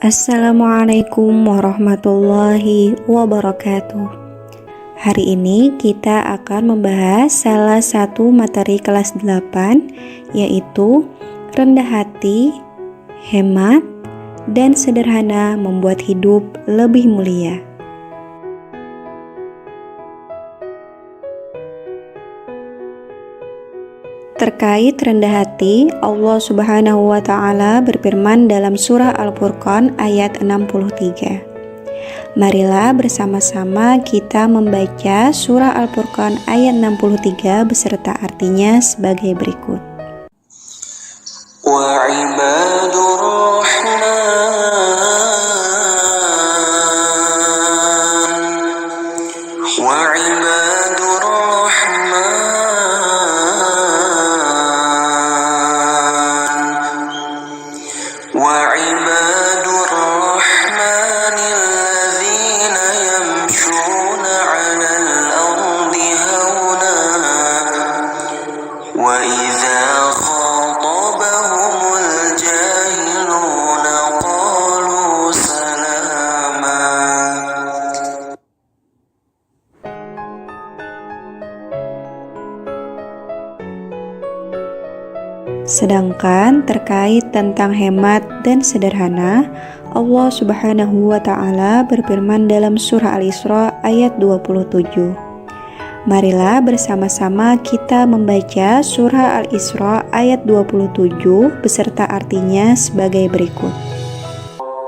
Assalamualaikum warahmatullahi wabarakatuh. Hari ini kita akan membahas salah satu materi kelas 8, yaitu rendah hati, hemat, dan sederhana membuat hidup lebih mulia. Terkait rendah hati, Allah Subhanahu wa Ta'ala berfirman dalam surah Al-Furqan ayat 63. Marilah bersama-sama kita membaca surah Al-Furqan ayat 63 beserta artinya sebagai berikut. Wa ibadur Sedangkan terkait tentang hemat dan sederhana, Allah Subhanahu wa Ta'ala berfirman dalam surah Al-Isra ayat 27. Marilah bersama-sama kita membaca surah Al-Isra ayat 27 beserta artinya sebagai berikut.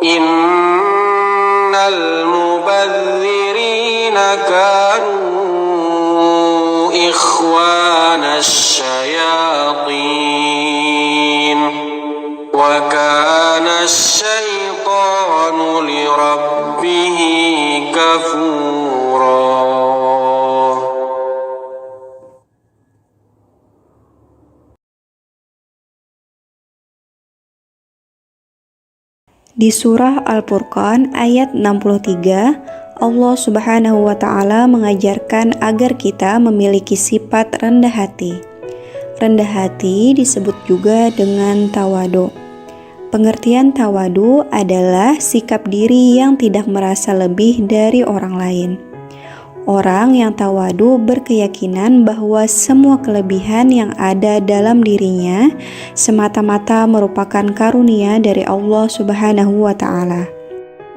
Innal mubadzirina kanu ikhwanas syayatin wa kana asy-syaitanu li rabbih kafura. Di surah Al-Furqan ayat 63, Allah Subhanahu wa Ta'ala mengajarkan agar kita memiliki sifat rendah hati. Rendah hati disebut juga dengan tawadu. Pengertian tawadu adalah sikap diri yang tidak merasa lebih dari orang lain. Orang yang tawadu berkeyakinan bahwa semua kelebihan yang ada dalam dirinya semata-mata merupakan karunia dari Allah Subhanahu wa Ta'ala.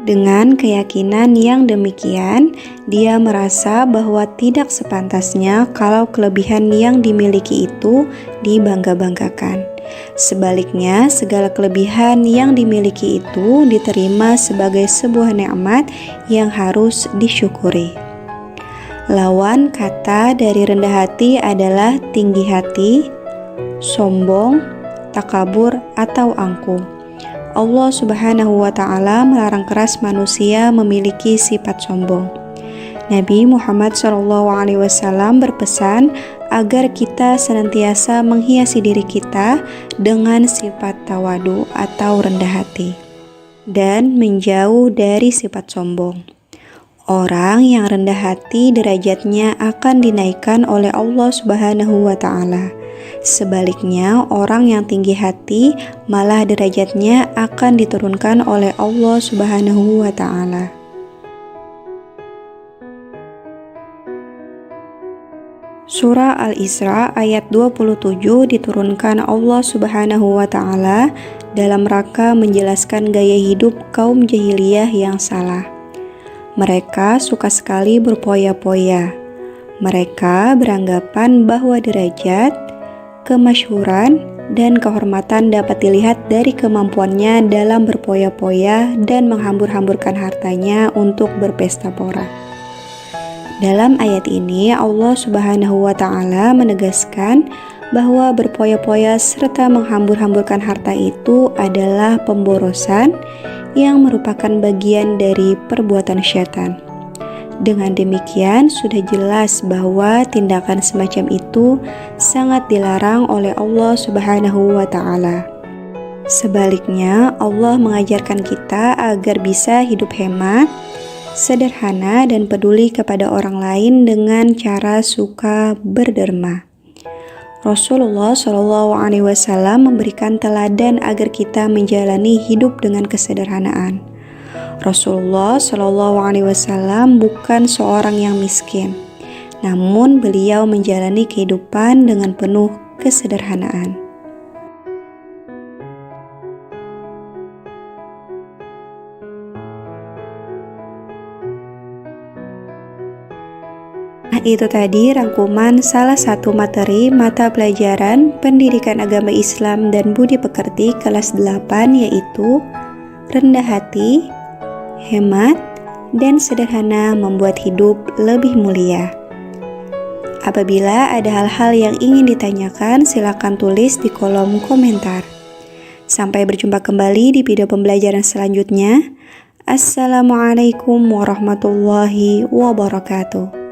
Dengan keyakinan yang demikian, dia merasa bahwa tidak sepantasnya kalau kelebihan yang dimiliki itu dibangga-banggakan. Sebaliknya, segala kelebihan yang dimiliki itu diterima sebagai sebuah nikmat yang harus disyukuri. Lawan kata dari rendah hati adalah tinggi hati, sombong, takabur, atau angkuh. Allah Subhanahu wa Ta'ala melarang keras manusia memiliki sifat sombong. Nabi Muhammad SAW berpesan agar kita senantiasa menghiasi diri kita dengan sifat tawadu atau rendah hati dan menjauh dari sifat sombong. Orang yang rendah hati derajatnya akan dinaikkan oleh Allah Subhanahu wa Ta'ala. Sebaliknya, orang yang tinggi hati malah derajatnya akan diturunkan oleh Allah Subhanahu wa Ta'ala. Surah Al-Isra ayat 27 diturunkan Allah Subhanahu wa Ta'ala dalam rangka menjelaskan gaya hidup kaum jahiliyah yang salah. Mereka suka sekali berpoya-poya. Mereka beranggapan bahwa derajat, kemasyhuran, dan kehormatan dapat dilihat dari kemampuannya dalam berpoya-poya dan menghambur-hamburkan hartanya untuk berpesta pora. Dalam ayat ini, Allah Subhanahu wa Ta'ala menegaskan bahwa berpoya-poya serta menghambur-hamburkan harta itu adalah pemborosan yang merupakan bagian dari perbuatan syaitan. Dengan demikian, sudah jelas bahwa tindakan semacam itu sangat dilarang oleh Allah Subhanahu wa Ta'ala. Sebaliknya, Allah mengajarkan kita agar bisa hidup hemat, sederhana, dan peduli kepada orang lain dengan cara suka berderma. Rasulullah SAW memberikan teladan agar kita menjalani hidup dengan kesederhanaan. Rasulullah Shallallahu Alaihi Wasallam bukan seorang yang miskin, namun beliau menjalani kehidupan dengan penuh kesederhanaan. Nah, itu tadi rangkuman salah satu materi mata pelajaran Pendidikan Agama Islam dan Budi Pekerti kelas 8, yaitu rendah hati, hemat, dan sederhana membuat hidup lebih mulia. Apabila ada hal-hal yang ingin ditanyakan, silakan tulis di kolom komentar. Sampai berjumpa kembali di video pembelajaran selanjutnya. Assalamualaikum warahmatullahi wabarakatuh.